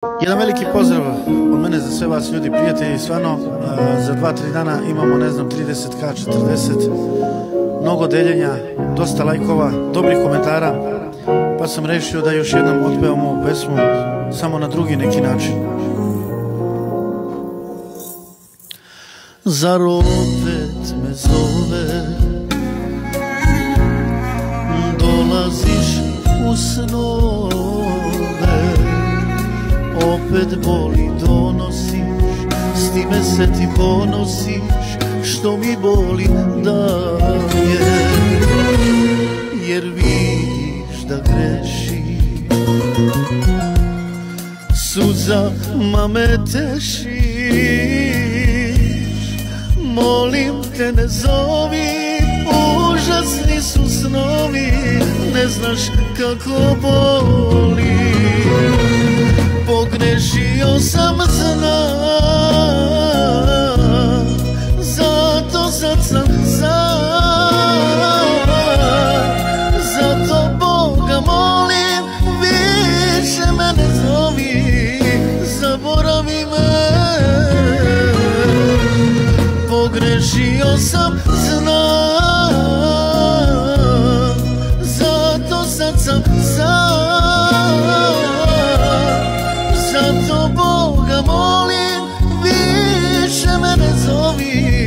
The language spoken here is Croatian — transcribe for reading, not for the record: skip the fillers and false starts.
Jedan veliki pozdrav od mene za sve vas ljudi, prijatelji, stvarno za 2-3 dana imamo, ne znam, 30k, 40, mnogo deljenja, dosta lajkova, dobrih komentara, pa sam rešio da još jednom otpevam ovu pesmu, samo na drugi neki način. Zar opet me zove, dolaziš u snove, opet boli donosiš, s time se ti ponosiš, što mi boli daje, jer vidiš da grešim, suzama me tešiš, molim te ne zovi, užasni su snovi, ne znaš kako boli. Pogrešio sam, znam, zato sad sam sam, zato Boga molim, više me ne zovi, zaboravi me. Pogrešio sam, znam, zato sad sam sam, zato Boga molim, više me ne zovi.